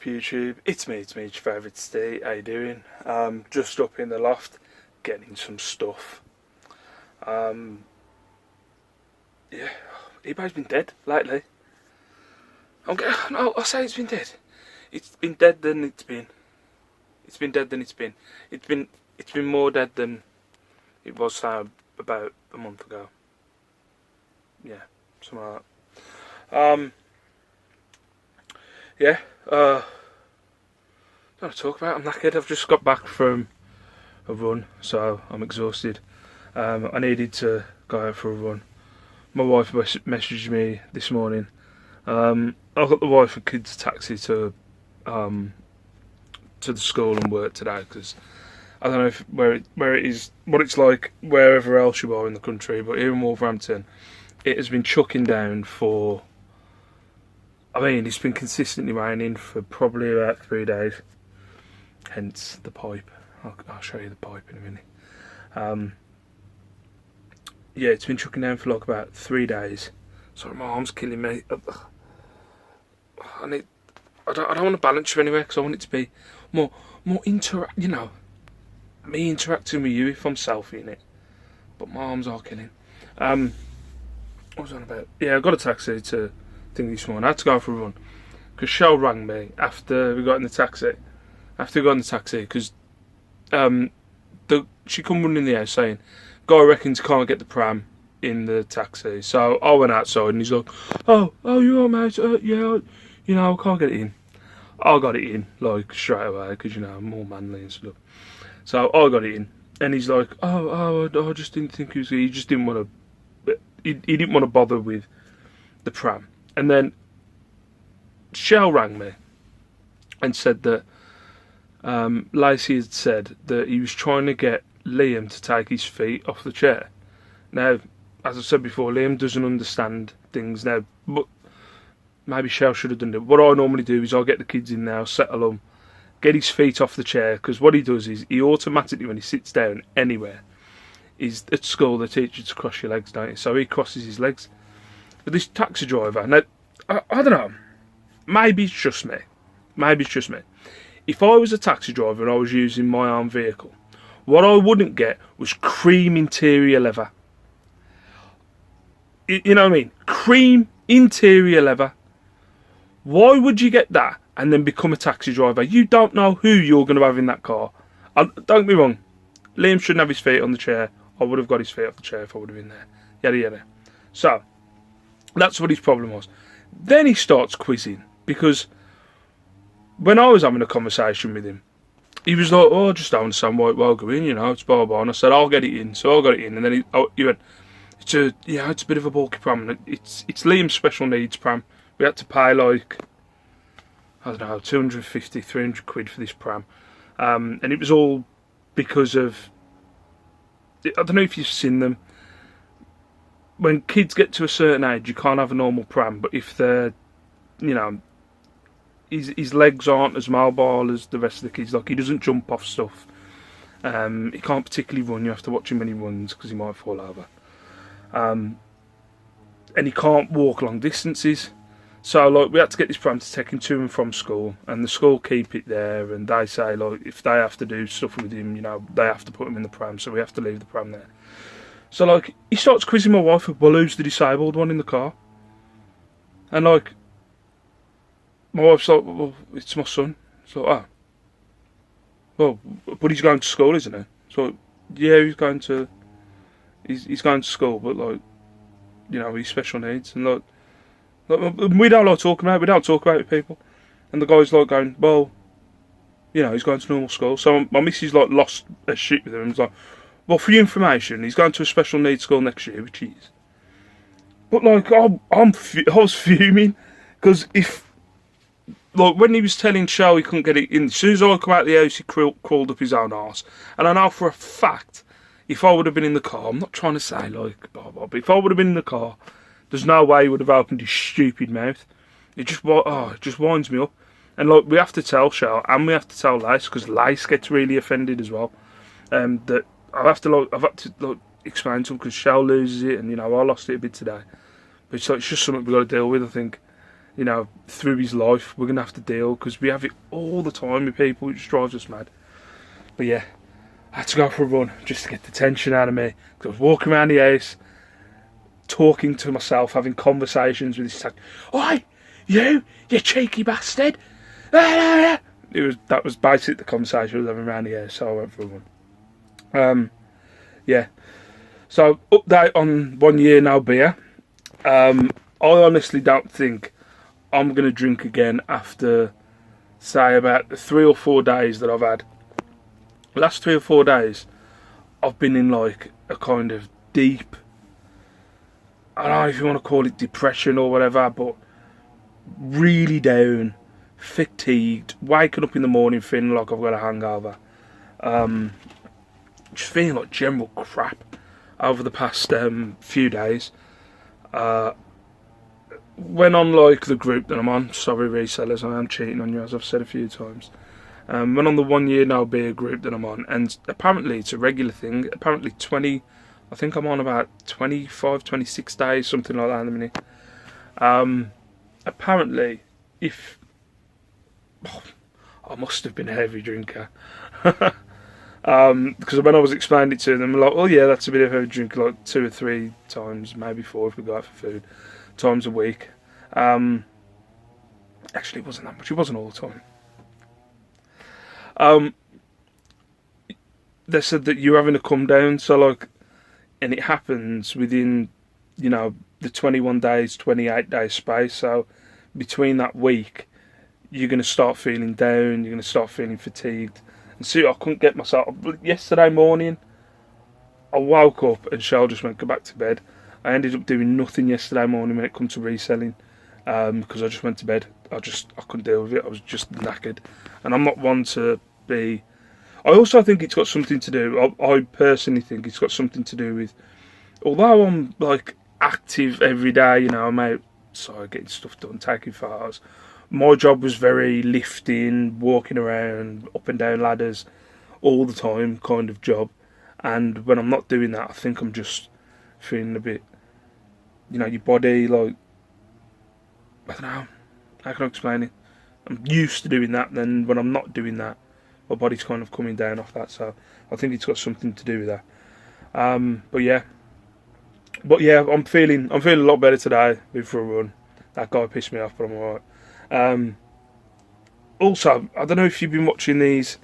YouTube? It's me, your favourite Steve. How you doing? Just up in the loft, getting some stuff. Yeah, eBay's been dead lately. No, I say it's been dead. It's been dead than it's been. It's been dead than it's been. It's been more dead than it was about a month ago. Yeah, something like that. Yeah. Don't want to talk about it. I'm knackered. I've just got back from a run, so I'm exhausted. I needed to go out for a run. My wife messaged me this morning. I got the wife and kids taxi to the school and work today because I don't know where it is, what it's like wherever else you are in the country, but here in Wolverhampton, it has been chucking down for. I mean, it's been consistently raining for probably about 3 days. Hence the pipe. I'll show you the pipe in a minute. Yeah, it's been chucking down for like about 3 days. Sorry, my arm's killing me. I don't want to balance you anywhere because I want it to be more you know, me interacting with you if I'm selfieing it. But my arms are killing. What was I on about? Yeah, I got a taxi to thing this morning. I had to go for a run because Shell rang me after we got in the taxi. Because she come running in the house saying, "Guy reckons can't get the pram in the taxi." So I went outside and he's like, "Oh, you all right, mate? Yeah, I can't get it in." I got it in like straight away because I'm more manly and stuff. So I got it in, and he's like, "Oh, I just didn't think he just didn't want to. He didn't want to bother with the pram." And then Shell rang me and said that Lacey had said that he was trying to get Liam to take his feet off the chair. Now, as I said before, Liam doesn't understand things now, but maybe Shell should have done it. What I normally do is I'll get the kids in now, settle them, get his feet off the chair, because what he does is he automatically, when he sits down anywhere, is at school they teach you to cross your legs, don't you? So he crosses his legs. But this taxi driver, now, I don't know, maybe it's just me. If I was a taxi driver and I was using my own vehicle, what I wouldn't get was cream interior leather. You know what I mean? Cream interior leather. Why would you get that and then become a taxi driver? You don't know who you're going to have in that car. Don't get me wrong, Liam shouldn't have his feet on the chair. I would have got his feet off the chair if I would have been there. Yada yada. So, that's what his problem was. Then he starts quizzing, because when I was having a conversation with him, he was like, "Oh, I just don't understand why it won't go in, it's blah blah." And I said, "I'll get it in." So I got it in, and then he went, "It's a bit of a bulky pram. It's Liam's special needs pram. We had to pay like, I don't know, 250, 300 quid for this pram." And it was all because of, I don't know if you've seen them. When kids get to a certain age, you can't have a normal pram, but if they're, his legs aren't as mobile as the rest of the kids. Like, he doesn't jump off stuff. He can't particularly run. You have to watch him when he runs because he might fall over. And he can't walk long distances. So, like, we had to get this pram to take him to and from school, and the school keep it there, and they say, like, if they have to do stuff with him, they have to put him in the pram, so we have to leave the pram there. So, like, he starts quizzing my wife, "Well, who's the disabled one in the car?" And, like, my wife's like, "Well, it's my son." It's like, "Oh. Well, but he's going to school, isn't he?" So, yeah, he's going to school, but, like, he's special needs. And, like, we don't like talking about it. We don't talk about it with people. And the guy's, like, going, "Well, he's going to normal school." So my missus, like, lost her shit with him and was like, "Well, for your information, he's going to a special needs school next year," which he is. But, like, I was fuming, because when he was telling Shell he couldn't get it in, as soon as I come out of the house, he crawled up his own arse. And I know for a fact, if I would have been in the car, I'm not trying to say, like, blah, blah, but if I would have been in the car, there's no way he would have opened his stupid mouth. It just winds me up. And, like, we have to tell Shell, and we have to tell Lace, because Lace gets really offended as well. That I've had to explain to him, because Shell loses it, and I lost it a bit today. But it's just something we've got to deal with, I think. you know, through his life, we're going to have to deal, because we have it all the time with people, which drives us mad. But yeah, I had to go for a run just to get the tension out of me, because I was walking around the house, talking to myself, having conversations with this like, "Oi, you cheeky bastard!" That was basically the conversation I was having around the house, so I went for a run. Yeah. So, update on 1 year now beer. I honestly don't think I'm going to drink again after, say, about the 3 or 4 days that I've had. The last 3 or 4 days, I've been in like a kind of deep, I don't know if you want to call it depression or whatever, but really down, fatigued, waking up in the morning feeling like I've got a hangover. Just feeling like general crap over the past few days. Went on like the group that I'm on, sorry resellers, I am cheating on you as I've said a few times. Went on the 1 year now beer group that I'm on, and apparently it's a regular thing. Apparently I think I'm on about 25, 26 days, something like that in a minute. Apparently, I must have been a heavy drinker. Because when I was explaining it to them, like, oh yeah, that's a bit of a heavy drink, like 2 or 3 times, maybe 4 if we go out for food, times a week. Actually, it wasn't that much. It wasn't all the time. They said that you're having a come down, so like, and it happens within, you know, the 21 days, 28 days space. So between that week, you're going to start feeling down. You're going to start feeling fatigued. And see, I couldn't get myself. Yesterday morning, I woke up and Cheryl just went, "Go back to bed." I ended up doing nothing yesterday morning when it comes to reselling, because I just went to bed. I couldn't deal with it. I was just knackered, and I'm not one to be. I also think it's got something to do. I personally think it's got something to do with. Although I'm like active every day, you know, I'm outside getting stuff done, taking photos. My job was very lifting, walking around, up and down ladders, all the time kind of job. And when I'm not doing that, I think I'm just feeling a bit, you know, your body, like, I don't know, how can I explain it? I'm used to doing that, then when I'm not doing that, my body's kind of coming down off that. So I think it's got something to do with that. But yeah, I'm feeling a lot better today. Been for a run. That guy pissed me off, but I'm alright. Also, I don't know if you've been watching these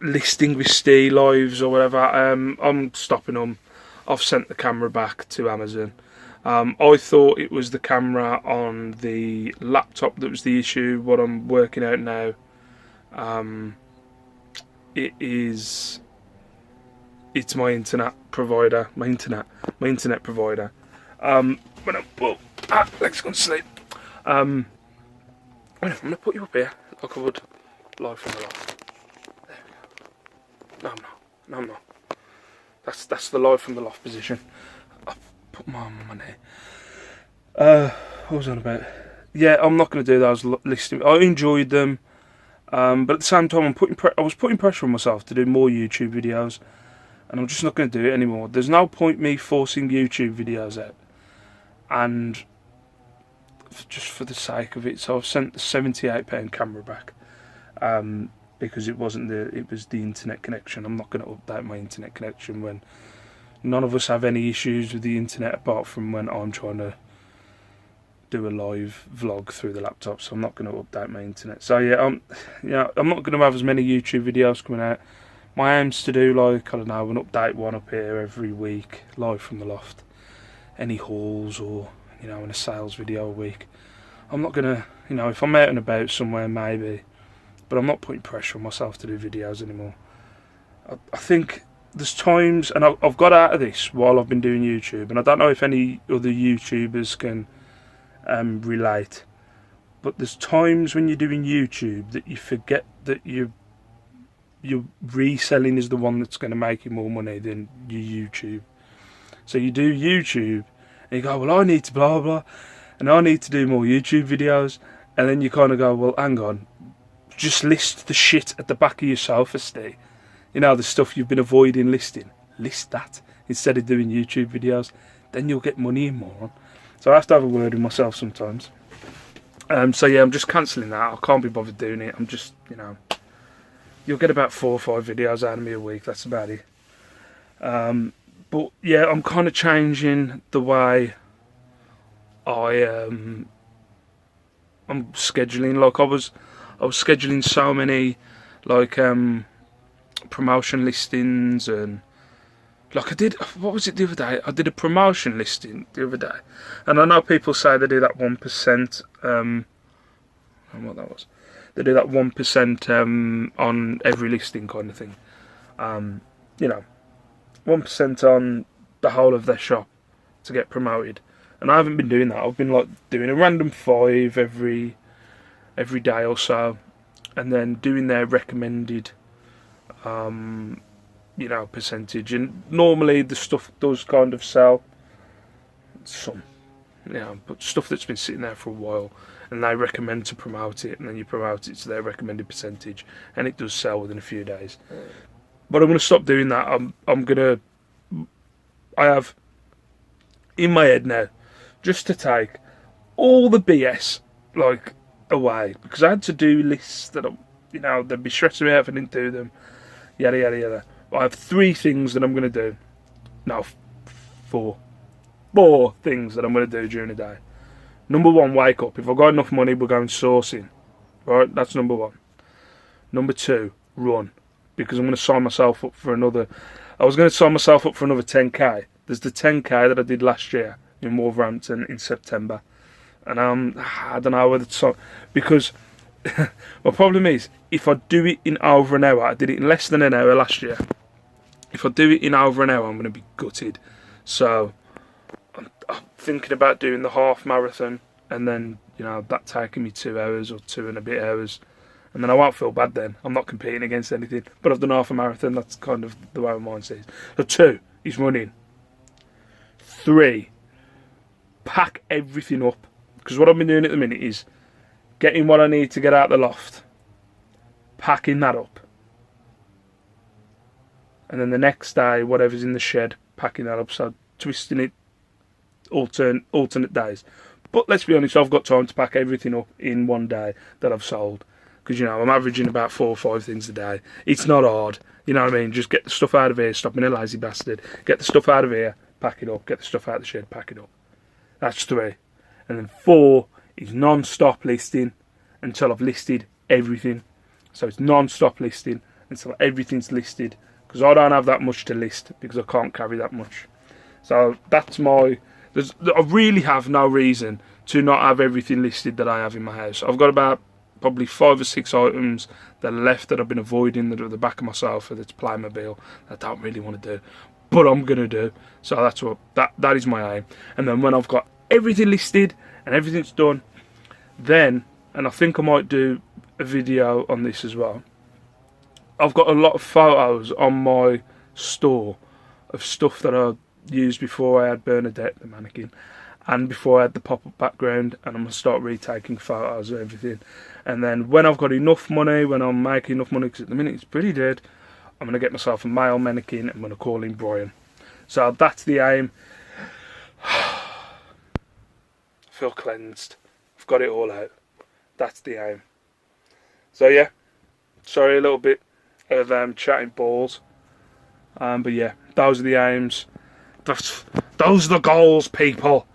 Listing with Steve lives or whatever. I'm stopping them. I've sent the camera back to Amazon. I thought it was the camera on the laptop that was the issue. What I'm working out now, it's my internet provider. My internet provider. Let's go and sleep. I'm going to put you up here like I would live from the loft. There we go. No, I'm not. That's the live from the loft position. I'll put my arm on my knee. What was I on about? Yeah, I'm not going to do those listing. I enjoyed them, but at the same time, I was putting pressure on myself to do more YouTube videos, and I'm just not going to do it anymore. There's no point me forcing YouTube videos out, and just for the sake of it. So I've sent the £78 camera back, because it was the internet connection. I'm not going to update my internet connection when none of us have any issues with the internet apart from when I'm trying to do a live vlog through the laptop. So I'm not going to update my internet. So yeah, I'm not going to have as many YouTube videos coming out. My aim's to do, like, I don't know, an update one up here every week, live from the loft. Any hauls or, you know, in a sales video a week. I'm not gonna, you know, if I'm out and about somewhere, maybe, but I'm not putting pressure on myself to do videos anymore. I think there's times, and I've got out of this while I've been doing YouTube, and I don't know if any other YouTubers can relate, but there's times when you're doing YouTube that you forget that your reselling is the one that's going to make you more money than your YouTube. So you do YouTube, and you go, well, I need to blah blah, and I need to do more YouTube videos, and then you kind of go, well, hang on, just list the shit at the back of your sofa, Steve. You know, the stuff you've been avoiding listing. List that instead of doing YouTube videos. Then you'll get money in, moron. So I have to have a word with myself sometimes. So yeah, I'm just cancelling that. I can't be bothered doing it. I'm just, you know, you'll get about 4 or 5 videos out of me a week. That's about it. But yeah, I'm kind of changing the way I'm scheduling. Like I was scheduling so many like promotion listings, and like I did, what was it the other day? I did a promotion listing the other day, and I know people say they do that 1%. And what that was, they do that 1% on every listing kind of thing. You know, 1% on the whole of their shop to get promoted, and I haven't been doing that. I've been like doing a random 5 every day or so, and then doing their recommended you know, percentage. And normally the stuff does kind of sell some, you know, but stuff that's been sitting there for a while and they recommend to promote it, and then you promote it to their recommended percentage, and it does sell within a few days. But I'm going to stop doing that. I have in my head now just to take all the BS like away, because I had to do lists that, you know, they'd be stressing me out if I didn't do them, yada yada yada. I have 3 things that I'm going to do. No, 4 things that I'm going to do during the day. Number 1, wake up. If I've got enough money, we're going sourcing. Right, that's number 1. Number 2, run. Because I'm going to sign myself up for another... I was going to sign myself up for another 10k. There's the 10k that I did last year in Wolverhampton in September. And I don't know whether to... Because my problem is, if I do it in over an hour, I did it in less than an hour last year. If I do it in over an hour, I'm going to be gutted. So I'm thinking about doing the half marathon, and then, you know, that taking me 2 hours or 2 and a bit hours, and then I won't feel bad then. I'm not competing against anything, but I've done half a marathon. That's kind of the way my mind says. So 2 is running. 3, pack everything up, because what I've been doing at the minute is getting what I need to get out the loft, packing that up, and then the next day, whatever's in the shed, packing that up. So twisting it alternate days. But let's be honest, I've got time to pack everything up in one day that I've sold, because, you know, I'm averaging about 4 or 5 things a day. It's not hard, you know what I mean? Just get the stuff out of here, stop being a lazy bastard. Get the stuff out of here, pack it up. Get the stuff out of the shed, pack it up. That's 3. And then 4 is non-stop listing until I've listed everything. So it's non-stop listing until everything's listed, because I don't have that much to list, because I can't carry that much. So that's I really have no reason to not have everything listed that I have in my house. I've got about probably 5 or 6 items that are left that I've been avoiding, that are at the back of my sofa, that's Playmobil, that I don't really want to do, but I'm going to do. So that's what that is my aim. And then when I've got everything listed and everything's done, then, and I think I might do a video on this as well, I've got a lot of photos on my store of stuff that I used before I had Bernadette, the mannequin, and before I had the pop-up background, and I'm going to start retaking photos of everything. And then when I've got enough money, when I'm making enough money, because at the minute it's pretty dead, I'm going to get myself a male mannequin, and I'm going to call him Brian. So that's the aim. I feel cleansed. I've got it all out. That's the aim. So yeah, sorry a little bit of chatting balls, but yeah, those are the aims. Those are the goals, people.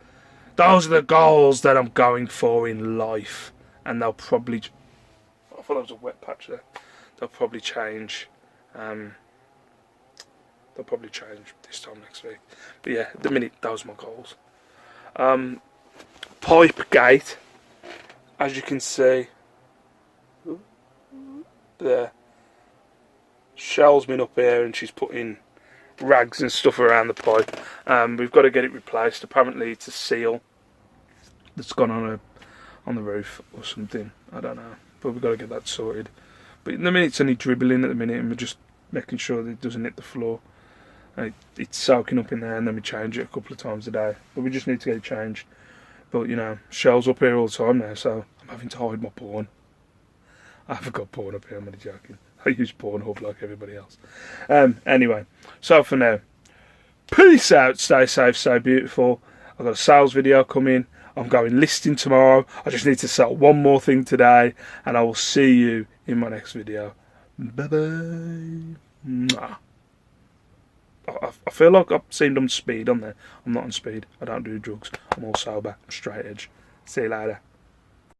Those are the goals that I'm going for in life, and they'll probably... I thought that was a wet patch there. They'll probably change. They'll probably change this time next week. But yeah, at the minute, those are my goals. Pipe gate, as you can see there. Shell's been up here and she's putting rags and stuff around the pipe. We've got to get it replaced. Apparently it's a seal that's gone on the roof or something. I don't know, but we've got to get that sorted. But in the minute it's only dribbling at the minute, and we're just making sure that it doesn't hit the floor. It's soaking up in there, and then we change it a couple of times a day. But we just need to get it changed. But, you know, Shell's up here all the time now, so I'm having to hide my porn. I haven't got porn up here, I'm only joking. I use Pornhub like everybody else. Anyway, so for now, peace out, stay safe, stay beautiful. I've got a sales video coming. I'm going listing tomorrow. I just need to sell one more thing today, and I will see you in my next video. Bye bye. I feel like I've seemed on speed on there. I'm not on speed. I don't do drugs. I'm all sober. I'm straight edge. See you later.